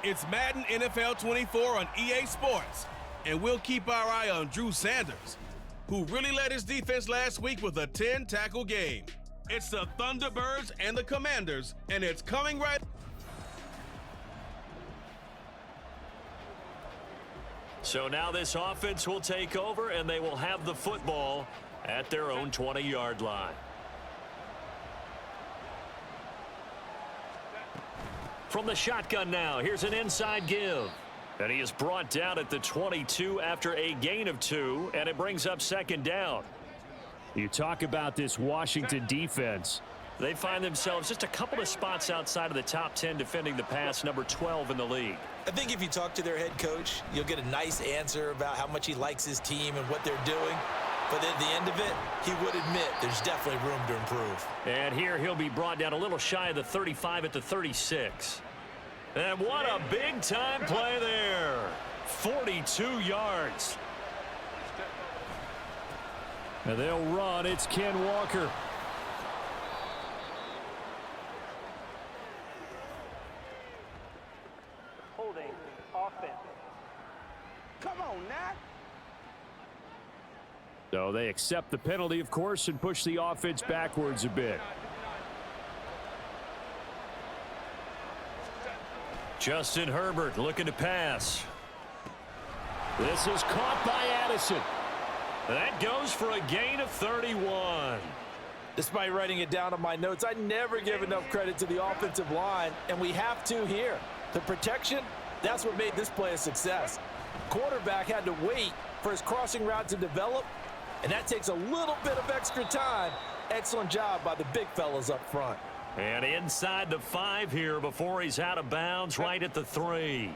It's Madden NFL 24 on EA Sports, and we'll keep our eye on Drew Sanders, who really led his defense last week with a 10-tackle game. It's the Thunderbirds and the Commanders, and it's coming right. So now this offense will take over, and they will have the football at their own 20-yard line. From the shotgun now, here's an inside give. And he is brought down at the 22 after a gain of 2, and it brings up second down. You talk about this Washington defense. They find themselves just a couple of spots outside of the top 10 defending the pass, number 12 in the league. I think if you talk to their head coach, you'll get a nice answer about how much he likes his team and what they're doing. But at the end of it, he would admit there's definitely room to improve. And here he'll be brought down a little shy of the 35 at the 36. And what a big-time play there. 42 yards. And they'll run. It's Ken Walker. Holding offense. Come on, now. So they accept the penalty, of course, and push the offense backwards a bit. Justin Herbert looking to pass. This is caught by Addison. That goes for a gain of 31. Despite writing it down on my notes, I never give enough credit to the offensive line, and we have to here. The protection, that's what made this play a success. Quarterback had to wait for his crossing route to develop, and that takes a little bit of extra time. Excellent job by the big fellas up front. And inside the 5 here before he's out of bounds, right at the 3.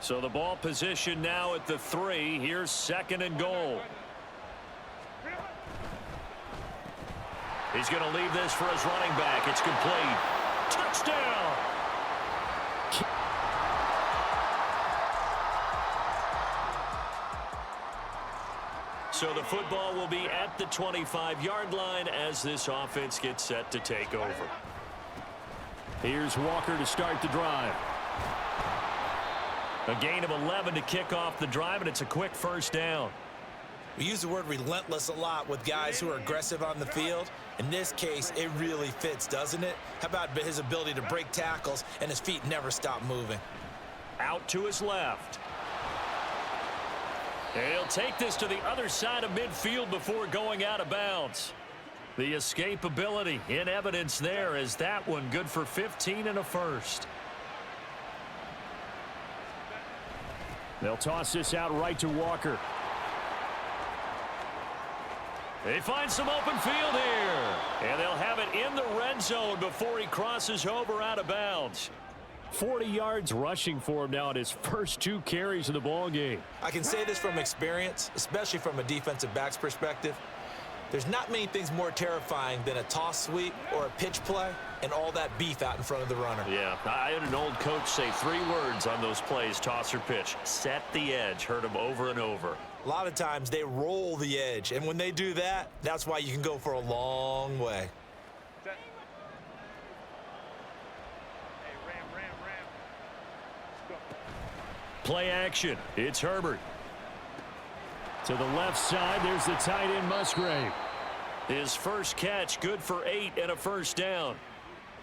So the ball position now at the 3. Here's second and goal. He's going to leave this for his running back. It's complete. Touchdown! So the football will be at the 25-yard line as this offense gets set to take over. Here's Walker to start the drive. A gain of 11 to kick off the drive, and it's a quick first down. We use the word relentless a lot with guys who are aggressive on the field. In this case, it really fits, doesn't it? How about his ability to break tackles and his feet never stop moving? Out to his left. And he'll take this to the other side of midfield before going out of bounds. The escapability in evidence there as that one good for 15 and a first. They'll toss this out right to Walker. They find some open field here. And they'll have it in the red zone before he crosses over out of bounds. 40 yards rushing for him now in his first 2 carries of the ball game. I can say this from experience, especially from a defensive back's perspective. There's not many things more terrifying than a toss sweep or a pitch play and all that beef out in front of the runner. Yeah, I had an old coach say 3 words on those plays, toss or pitch. Set the edge. Heard him over and over. A lot of times they roll the edge, and when they do that, that's why you can go for a long way. Play action. It's Herbert. To the left side, there's the tight end Musgrave. His first catch, good for 8 and a first down.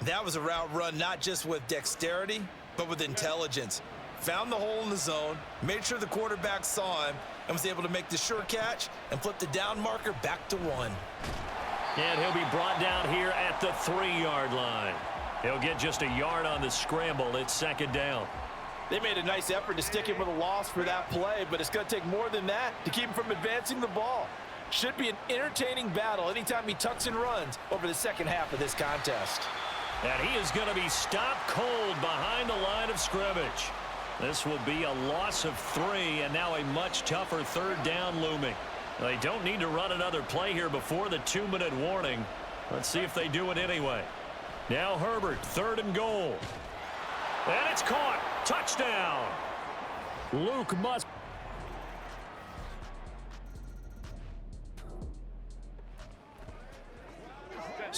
That was a route run not just with dexterity, but with intelligence. Found the hole in the zone, made sure the quarterback saw him, and was able to make the sure catch and flip the down marker back to 1. And he'll be brought down here at the 3-yard line. He'll get just a yard on the scramble. It's second down. They made a nice effort to stick him with a loss for that play, but it's going to take more than that to keep him from advancing the ball. Should be an entertaining battle anytime he tucks and runs over the second half of this contest. And he is going to be stopped cold behind the line of scrimmage. This will be a loss of 3, and now a much tougher third down looming. They don't need to run another play here before the 2-minute warning. Let's see if they do it anyway. Now Herbert, 3rd and goal. And it's caught. Touchdown. Luke Musk.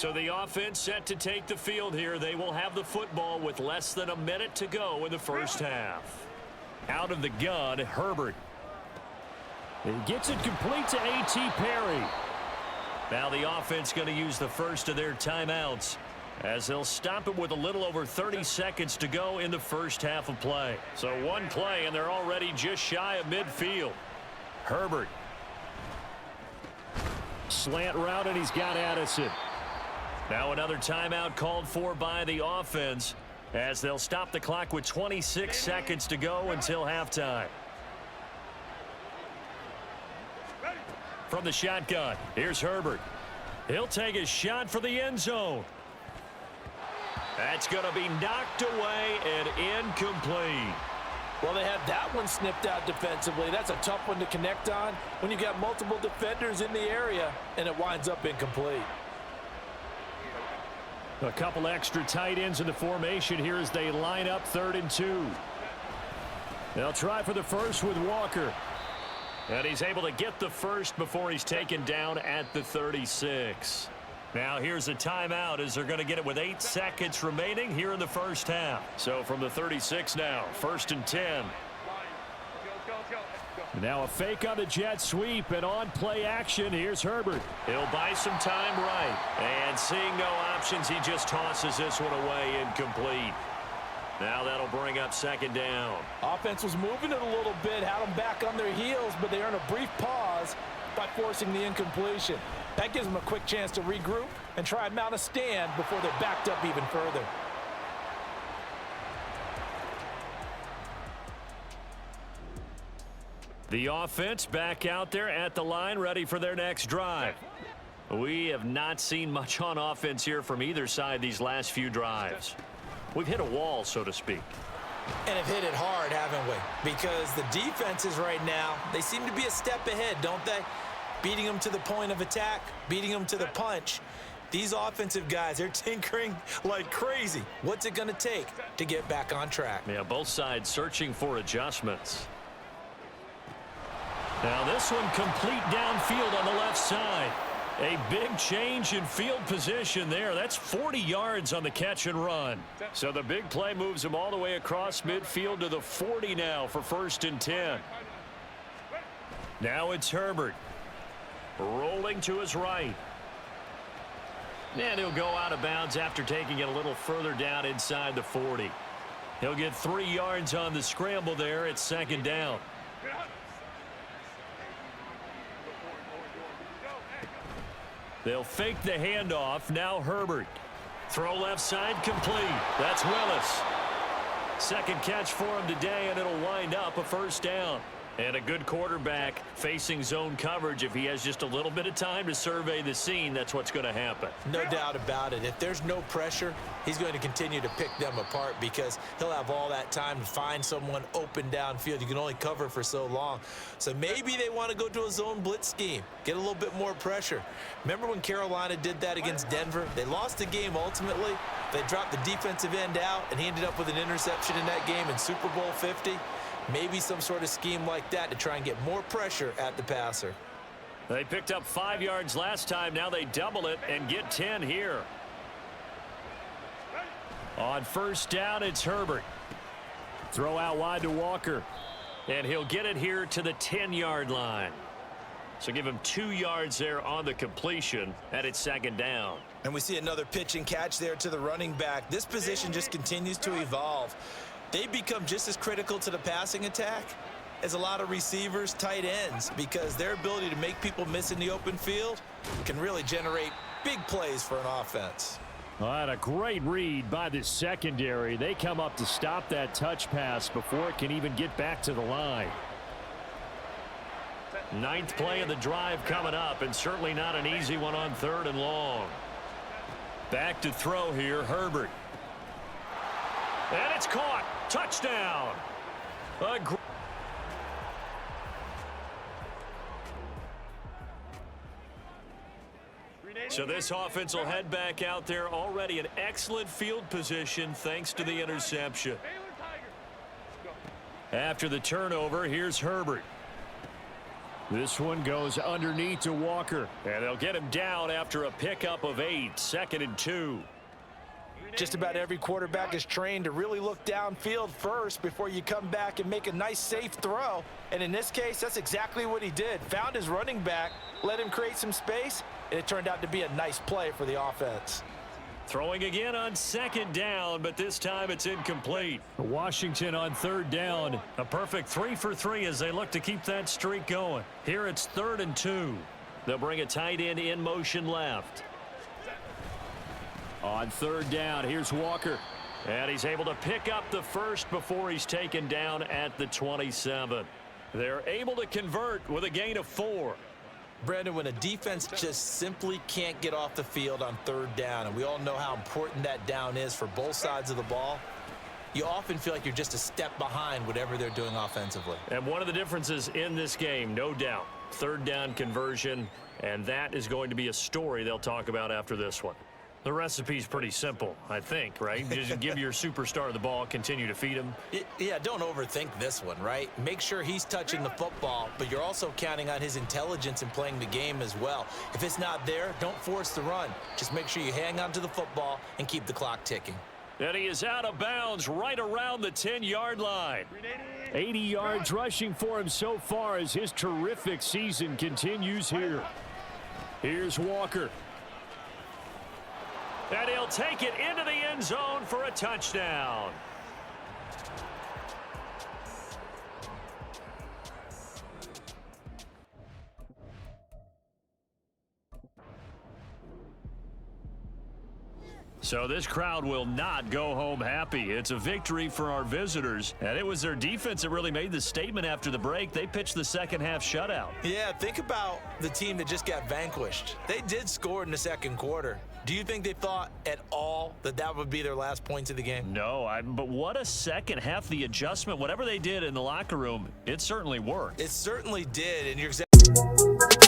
So the offense set to take the field here. They will have the football with less than a minute to go in the first half. Out of the gun, Herbert. He gets it complete to A.T. Perry. Now the offense going to use the first of their timeouts as they'll stop it with a little over 30 seconds to go in the first half of play. So one play, and they're already just shy of midfield. Herbert. Slant route, and he's got Addison. Now another timeout called for by the offense as they'll stop the clock with 26 seconds to go until halftime. From the shotgun, here's Herbert. He'll take a shot for the end zone. That's going to be knocked away and incomplete. Well, they had that one snipped out defensively. That's a tough one to connect on when you've got multiple defenders in the area, and it winds up incomplete. A couple extra tight ends in the formation here as they line up 3rd and 2. They'll try for the first with Walker. And he's able to get the first before he's taken down at the 36. Now here's a timeout as they're going to get it with 8 seconds remaining here in the first half. So from the 36 now, 1st and 10. Now a fake on the jet sweep and on play action. Here's Herbert. He'll buy some time right. And seeing no options, he just tosses this one away incomplete. Now that'll bring up 2nd down. Offense was moving it a little bit, had them back on their heels, but they earn a brief pause by forcing the incompletion. That gives them a quick chance to regroup and try and mount a stand before they're backed up even further. The offense back out there at the line, ready for their next drive. We have not seen much on offense here from either side these last few drives. We've hit a wall, so to speak. And have hit it hard, haven't we? Because the defenses right now, they seem to be a step ahead, don't they? Beating them to the point of attack, beating them to the punch. These offensive guys, they're tinkering like crazy. What's it going to take to get back on track? Yeah, both sides searching for adjustments. Now this one complete downfield on the left side. A big change in field position there. That's 40 yards on the catch and run. So the big play moves him all the way across midfield to the 40 now for 1st and 10. Now it's Herbert. Rolling to his right. And he'll go out of bounds after taking it a little further down inside the 40. He'll get 3 yards on the scramble there. It's 2nd down. They'll fake the handoff. Now Herbert. Throw left side complete. That's Willis. 2nd catch for him today, and it'll wind up a 1st down. And a good quarterback facing zone coverage. If he has just a little bit of time to survey the scene, that's what's going to happen. No doubt about it. If there's no pressure, he's going to continue to pick them apart because he'll have all that time to find someone open downfield. You can only cover for so long. So maybe they want to go to a zone blitz scheme, get a little bit more pressure. Remember when Carolina did that against Denver? They lost the game ultimately. They dropped the defensive end out, and he ended up with an interception in that game in Super Bowl 50. Maybe some sort of scheme like that to try and get more pressure at the passer. They picked up 5 yards last time. Now they double it and get 10 here. On 1st down, it's Herbert. Throw out wide to Walker. And he'll get it here to the 10-yard line. So give him 2 yards there on the completion, and it's 2nd down. And we see another pitch and catch there to the running back. This position just continues to evolve. They become just as critical to the passing attack as a lot of receivers, tight ends, because their ability to make people miss in the open field can really generate big plays for an offense. All right, a great read by the secondary. They come up to stop that touch pass before it can even get back to the line. 9th play of the drive coming up, and certainly not an easy one on 3rd and long. Back to throw here, Herbert. And it's caught. Touchdown. So this offense will head back out there, already in excellent field position thanks to the interception. After the turnover, here's Herbert. This one goes underneath to Walker. And they'll get him down after a pickup of 8, 2nd and 2. Just about every quarterback is trained to really look downfield first before you come back and make a nice, safe throw. And in this case, that's exactly what he did. Found his running back, let him create some space, and it turned out to be a nice play for the offense. Throwing again on 2nd down, but this time it's incomplete. Washington on 3rd down. A perfect 3 for 3 as they look to keep that streak going. Here it's 3rd and 2. They'll bring a tight end in motion left. On 3rd down, here's Walker. And he's able to pick up the first before he's taken down at the 27. They're able to convert with a gain of 4. Brandon, when a defense just simply can't get off the field on 3rd down, and we all know how important that down is for both sides of the ball, you often feel like you're just a step behind whatever they're doing offensively. And one of the differences in this game, no doubt, 3rd down conversion, and that is going to be a story they'll talk about after this one. The recipe's pretty simple, I think, right? Just give your superstar the ball, continue to feed him. Yeah, don't overthink this one, right? Make sure he's touching the football, but you're also counting on his intelligence in playing the game as well. If it's not there, don't force the run. Just make sure you hang on to the football and keep the clock ticking. And he is out of bounds right around the 10-yard line. 80 yards rushing for him so far as his terrific season continues here. Here's Walker. And he'll take it into the end zone for a touchdown. So this crowd will not go home happy. It's a victory for our visitors, and it was their defense that really made the statement after the break. They pitched the second half shutout. Yeah, think about the team that just got vanquished. They did score in the 2nd quarter. Do you think they thought at all that that would be their last points of the game? No, but what a second half. The adjustment, whatever they did in the locker room, it certainly worked. It certainly did, and you're exactly